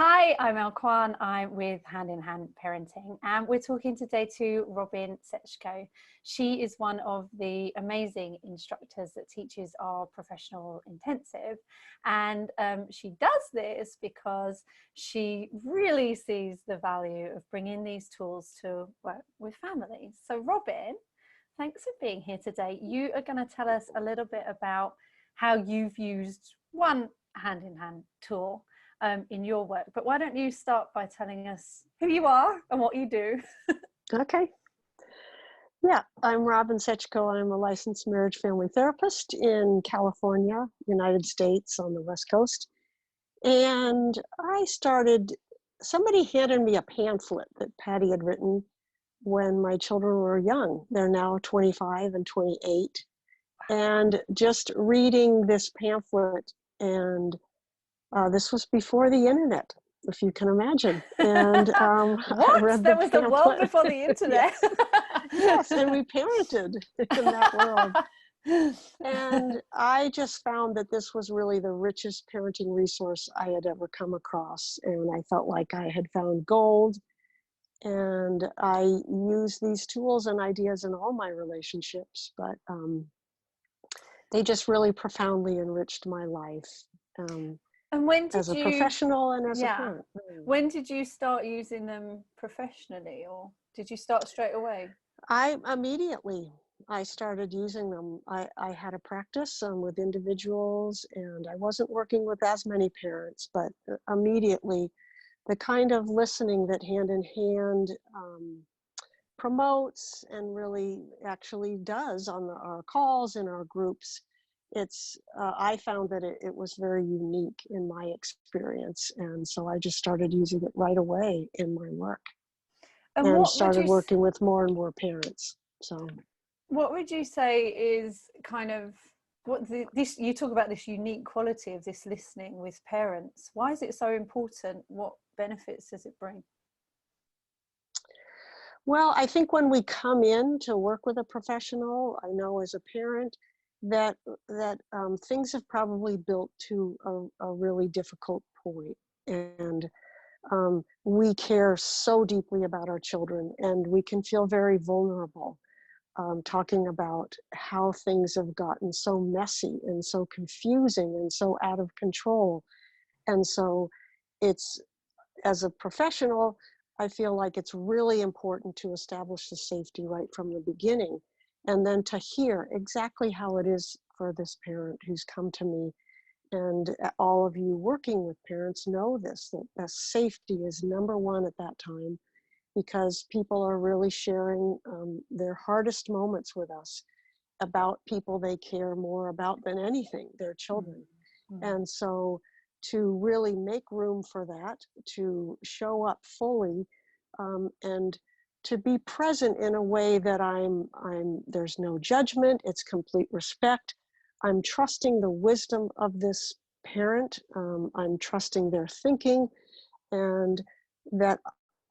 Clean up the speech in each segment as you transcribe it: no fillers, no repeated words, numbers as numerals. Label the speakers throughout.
Speaker 1: Hi, I'm Elle Kwan. I'm with Hand in Hand Parenting, and we're talking today to Robin Setchko. She is one of the amazing instructors that teaches our professional intensive, and she does this because she really sees the value of bringing these tools to work with families. So Robin, thanks for being here today. You are going to tell us a little bit about how you've used one Hand in Hand tool in your work, but why don't you start by telling us who you are and what you do?
Speaker 2: Okay. Yeah, I'm Robin Setchko. I'm a licensed marriage family therapist in California, United States on the West Coast. And somebody handed me a pamphlet that Patty had written when my children were young. They're now 25 and 28. And just reading this pamphlet, and this was before the internet, if you can imagine. And
Speaker 1: What?
Speaker 2: I read
Speaker 1: There
Speaker 2: the
Speaker 1: was
Speaker 2: pamphlet.
Speaker 1: a world before the internet.
Speaker 2: Yes, and we parented in that world. And I just found that this was really the richest parenting resource I had ever come across. And I felt like I had found gold. And I use these tools and ideas in all my relationships, but they just really profoundly enriched my life.
Speaker 1: And when did
Speaker 2: as a professional and as a parent.
Speaker 1: When did you start using them professionally, or did you start straight away?
Speaker 2: Immediately I started using them. I had a practice with individuals, and I wasn't working with as many parents, but immediately the kind of listening that Hand in Hand promotes and really actually does on our calls in our groups, I found that it was very unique in my experience, and so I just started using it right away in my work, and started working with more and more parents. So
Speaker 1: what would you say is kind of this you talk about, this unique quality of this listening with parents? Why is it so important? What benefits does it bring?
Speaker 2: Well, I think when we come in to work with a professional, I know as a parent that things have probably built to a really difficult point, and we care so deeply about our children, and we can feel very vulnerable talking about how things have gotten so messy and so confusing and so out of control. And so as a professional, I feel like it's really important to establish the safety right from the beginning, and then to hear exactly how it is for this parent who's come to me. And all of you working with parents know this, that safety is number one at that time, because people are really sharing their hardest moments with us about people they care more about than anything, their children. Mm-hmm. And so to really make room for that, to show up fully, and to be present in a way that there's no judgment, it's complete respect. I'm trusting the wisdom of this parent. I'm trusting their thinking, and that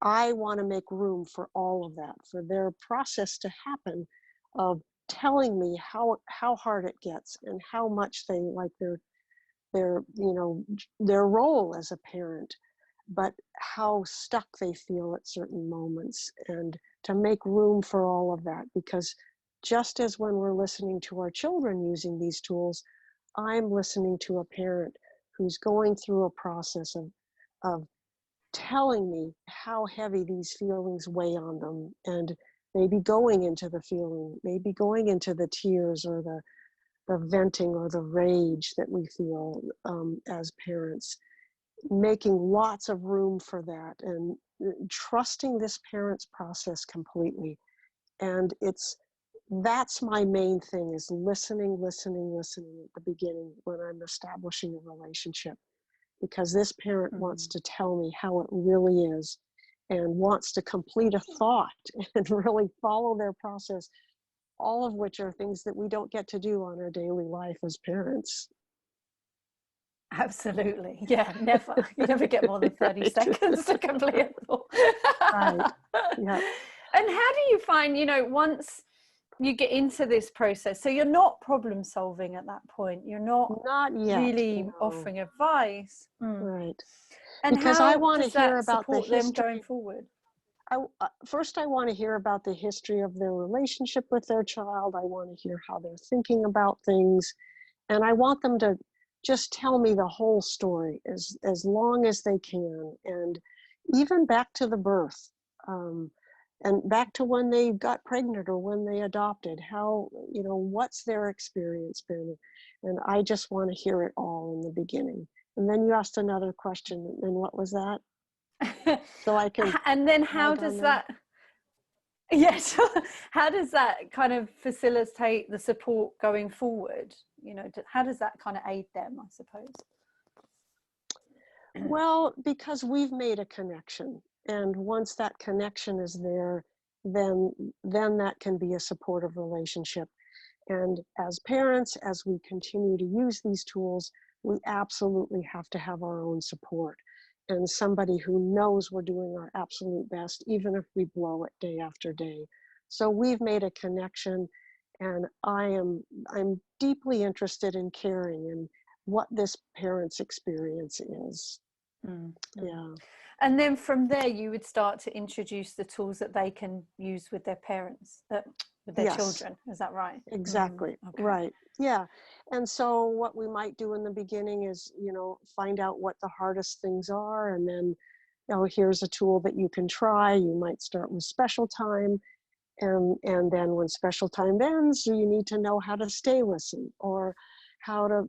Speaker 2: I want to make room for all of that, for their process to happen of telling me how hard it gets and how much they like their role as a parent, but how stuck they feel at certain moments, and to make room for all of that. Because just as when we're listening to our children using these tools, I'm listening to a parent who's going through a process of telling me how heavy these feelings weigh on them, and maybe going into the feeling, maybe going into the tears or the venting or the rage that we feel as parents, making lots of room for that, and trusting this parent's process completely. And that's my main thing, is listening at the beginning when I'm establishing a relationship, because this parent wants to tell me how it really is, and wants to complete a thought and really follow their process, all of which are things that we don't get to do on our daily life as parents.
Speaker 1: Absolutely. Yeah, never. You never get more than 30 right. seconds to complete a thought.
Speaker 2: Right. Yeah.
Speaker 1: And how do you find, once you get into this process, so you're not problem solving at that point, you're not
Speaker 2: yet,
Speaker 1: really offering advice.
Speaker 2: Right.
Speaker 1: And
Speaker 2: because I
Speaker 1: how
Speaker 2: want to
Speaker 1: does
Speaker 2: hear
Speaker 1: that
Speaker 2: about the
Speaker 1: support them going
Speaker 2: history.
Speaker 1: forward?
Speaker 2: First, I want to hear about the history of their relationship with their child. I want to hear how they're thinking about things. And I want them to just tell me the whole story as long as they can. And even back to the birth, and back to when they got pregnant or when they adopted, how, what's their experience been? And I just want to hear it all in the beginning. And then you asked another question, and what was that? So I can
Speaker 1: And then how
Speaker 2: tag
Speaker 1: does
Speaker 2: on
Speaker 1: that, yes, how does that kind of facilitate the support going forward? How does that kind of aid them, I suppose?
Speaker 2: Well, because we've made a connection, and once that connection is there, then that can be a supportive relationship. And as parents, as we continue to use these tools, we absolutely have to have our own support and somebody who knows we're doing our absolute best, even if we blow it day after day. So we've made a connection, and I'm deeply interested in caring and what this parent's experience is. Yeah.
Speaker 1: And then from there, you would start to introduce the tools that they can use with their parents, with their
Speaker 2: Yes.
Speaker 1: children. Is that right?
Speaker 2: Exactly.
Speaker 1: Okay.
Speaker 2: Right. Yeah. And so what we might do in the beginning is, find out what the hardest things are, and then, here's a tool that you can try. You might start with special time, and then when special time ends, you need to know how to stay listen, or how to,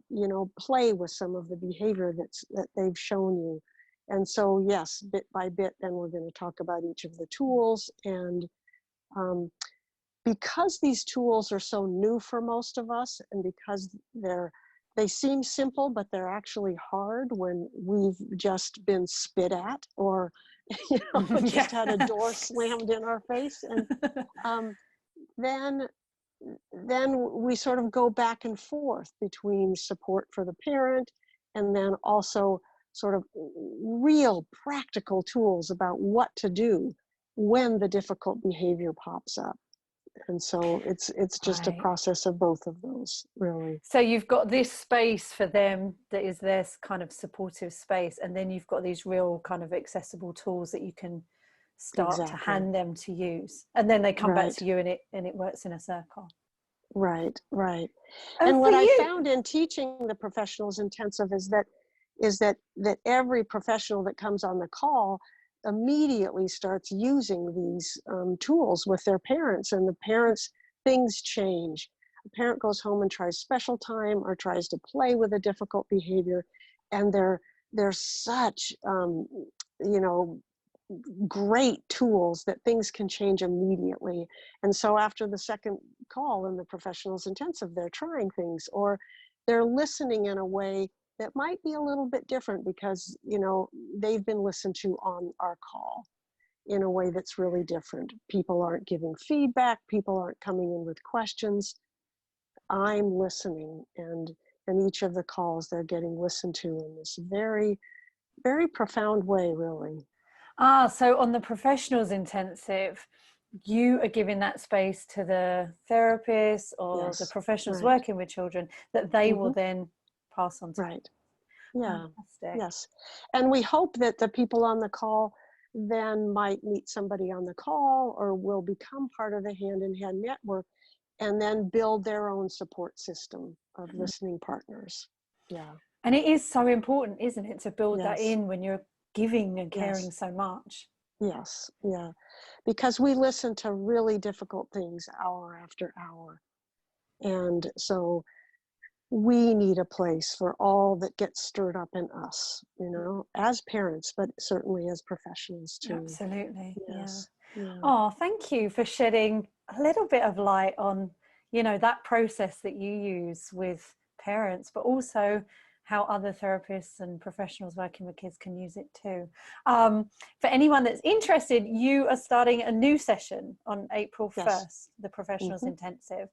Speaker 2: play with some of the behavior that they've shown you. And so, yes, bit by bit, then we're going to talk about each of the tools. And um, because these tools are so new for most of us, and because they seem simple, but they're actually hard when we've just been spit at, or just had a door slammed in our face, and then we sort of go back and forth between support for the parent, and then also sort of real practical tools about what to do when the difficult behavior pops up. And so it's just a
Speaker 1: Right.
Speaker 2: process of both of those, really.
Speaker 1: So you've got this space for them that is their kind of supportive space, and then you've got these real kind of accessible tools that you can start to
Speaker 2: Exactly.
Speaker 1: hand them to use, and then they come back
Speaker 2: Right.
Speaker 1: to you, and it works in a circle.
Speaker 2: Right. Right.
Speaker 1: And
Speaker 2: And
Speaker 1: for
Speaker 2: what I
Speaker 1: you,
Speaker 2: found in teaching the professionals intensive is that every professional that comes on the call immediately starts using these tools with their parents, and the parents, things change. A parent goes home and tries special time or tries to play with a difficult behavior, and they're such great tools that things can change immediately. And so after the second call in the professionals intensive, they're trying things, or they're listening in a way that might be a little bit different because they've been listened to on our call in a way that's really different. People aren't giving feedback, people aren't coming in with questions. I'm listening, and in each of the calls they're getting listened to in this very, very profound way, really.
Speaker 1: so on the professionals intensive, you are giving that space to the therapists or the
Speaker 2: Yes.
Speaker 1: professionals
Speaker 2: Right.
Speaker 1: working with children that they will
Speaker 2: Mm-hmm.
Speaker 1: then pass on to.
Speaker 2: Right. Yeah.
Speaker 1: Fantastic.
Speaker 2: Yes. And we hope that the people on the call then might meet somebody on the call, or will become part of the Hand in Hand network, and then build their own support system of listening partners. Yeah.
Speaker 1: And it is so important, isn't it, to build that
Speaker 2: Yes.
Speaker 1: in when you're giving and caring
Speaker 2: Yes.
Speaker 1: so much.
Speaker 2: Yes. Yeah. Because we listen to really difficult things hour after hour. And so we need a place for all that gets stirred up in us, as parents, but certainly as professionals too.
Speaker 1: Absolutely. Yeah.
Speaker 2: Yes. Yeah.
Speaker 1: Oh, thank you for shedding a little bit of light on, that process that you use with parents, but also how other therapists and professionals working with kids can use it too. For anyone that's interested, you are starting a new session on April
Speaker 2: Yes.
Speaker 1: 1st, the Professionals
Speaker 2: Mm-hmm.
Speaker 1: Intensive.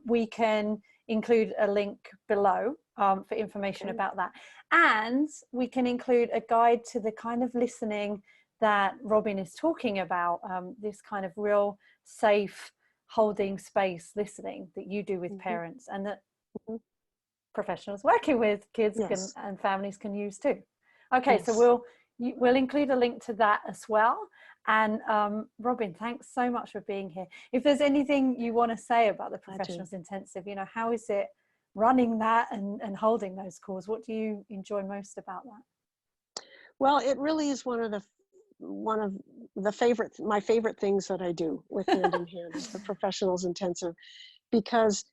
Speaker 1: We can include a link below for information
Speaker 2: Okay.
Speaker 1: about that. And we can include a guide to the kind of listening that Robin is talking about, this kind of real safe holding space listening that you do with
Speaker 2: Mm-hmm.
Speaker 1: parents, and that
Speaker 2: Mm-hmm.
Speaker 1: professionals working with kids
Speaker 2: Yes.
Speaker 1: and families can use too. Okay, so
Speaker 2: Yes.
Speaker 1: we'll we'll include a link to that as well. And Robin, thanks so much for being here. If there's anything you want to say about the Professionals Intensive, you know, how is it running that and holding those calls? What do you enjoy most about that?
Speaker 2: Well, it really is one of my favorite things that I do with Hand in Hand is the Professionals Intensive, because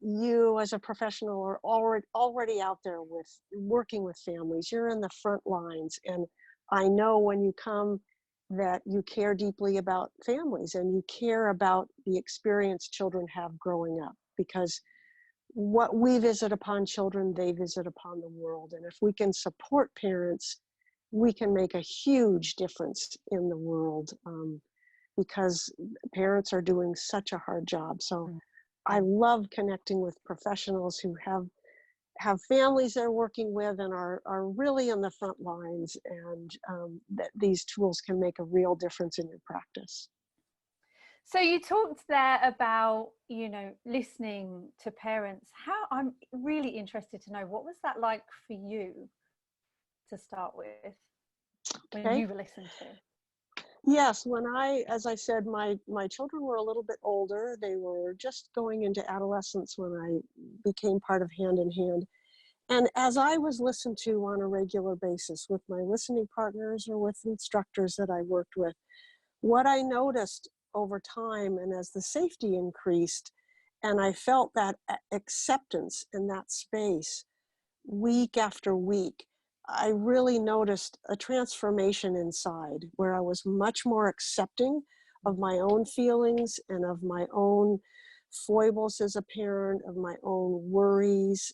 Speaker 2: you as a professional are already out there with working with families. You're in the front lines, and I know when you come that you care deeply about families and you care about the experience children have growing up, because what we visit upon children, they visit upon the world. And if we can support parents, we can make a huge difference in the world, because parents are doing such a hard job. So I love connecting with professionals who have families they're working with and are really on the front lines, and that these tools can make a real difference in your practice.
Speaker 1: So you talked there about, you know, listening to parents. I'm really interested to know, what was that like for you to start with, when you were listened to?
Speaker 2: Yes, as I said, my children were a little bit older. They were just going into adolescence when I became part of Hand in Hand. And as I was listened to on a regular basis with my listening partners or with instructors that I worked with, what I noticed over time, and as the safety increased, and I felt that acceptance in that space week after week, I really noticed a transformation inside, where I was much more accepting of my own feelings and of my own foibles as a parent, of my own worries.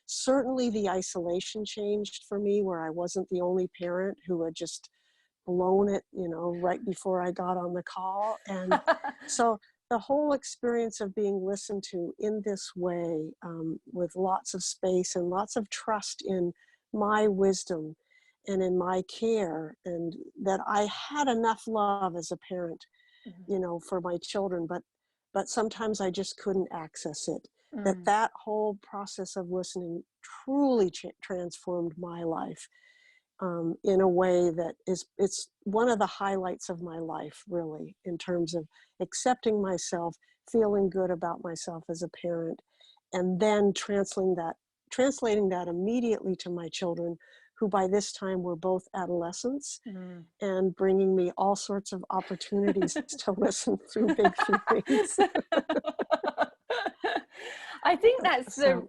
Speaker 2: Certainly the isolation changed for me, where I wasn't the only parent who had just blown it, you know, right before I got on the call. And so the whole experience of being listened to in this way, with lots of space and lots of trust in my wisdom and in my care, and that I had enough love as a parent, you know, for my children, but sometimes I just couldn't access it. That whole process of listening truly transformed my life, in a way that it's one of the highlights of my life, really, in terms of accepting myself, feeling good about myself as a parent, and then translating that immediately to my children, who by this time were both adolescents, and bringing me all sorts of opportunities to listen through big feelings.
Speaker 1: I think that's the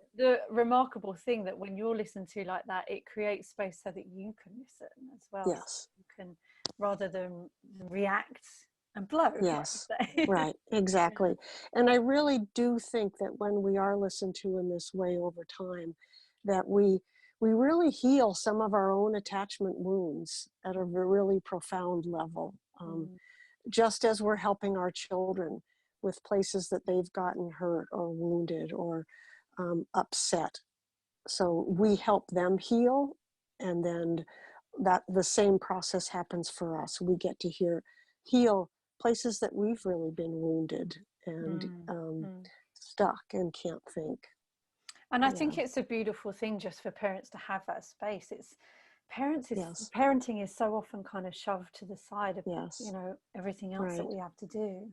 Speaker 1: remarkable thing, that when you're listened to like that, it creates space so that you can listen as well.
Speaker 2: Yes.
Speaker 1: So you can, rather than react and blow.
Speaker 2: Yes, right, exactly. And I really do think that when we are listened to in this way over time, that we really heal some of our own attachment wounds at a really profound level, just as we're helping our children with places that they've gotten hurt or wounded or upset. So we help them heal, and then that the same process happens for us. We get to heal places that we've really been wounded and stuck and can't think.
Speaker 1: And I think it's a beautiful thing just for parents to have that space. Parenting is so often kind of shoved to the side of, you know, everything else that we have to do.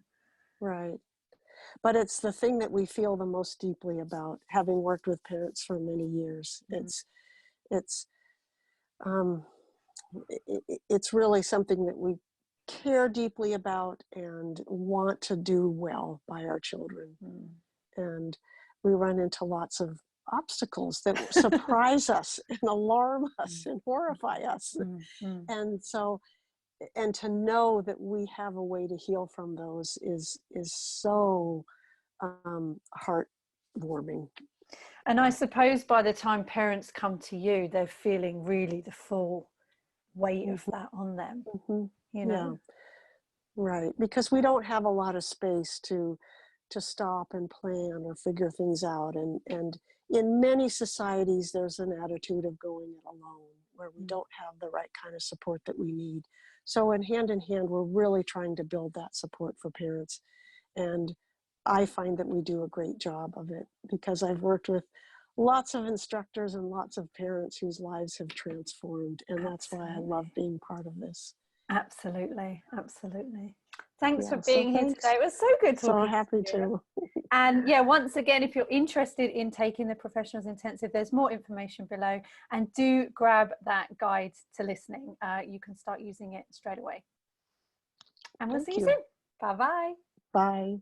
Speaker 1: Right.
Speaker 2: But it's the thing that we feel the most deeply about, having worked with parents for many years. It's really something that we care deeply about and want to do well by our children. And we run into lots of obstacles that surprise us and alarm us and horrify us. And so, and to know that we have a way to heal from those is so heartwarming.
Speaker 1: And I suppose by the time parents come to you, they're feeling really the full weight of that on them, you know?
Speaker 2: Right, because we don't have a lot of space to stop and plan or figure things out. And in many societies, there's an attitude of going it alone, where we don't have the right kind of support that we need. So in Hand, we're really trying to build that support for parents. And I find that we do a great job of it, because I've worked with lots of instructors and lots of parents whose lives have transformed. And that's why I love being part of this.
Speaker 1: Absolutely. Absolutely. Thanks for
Speaker 2: Yeah,
Speaker 1: being here
Speaker 2: thanks.
Speaker 1: today. It was so good talking
Speaker 2: So happy
Speaker 1: to you.
Speaker 2: to.
Speaker 1: And yeah, once again, if you're interested in taking the Professionals Intensive, there's more information below, and do grab that guide to listening. You can start using it straight away. And we'll see you soon. Bye-bye.
Speaker 2: Bye.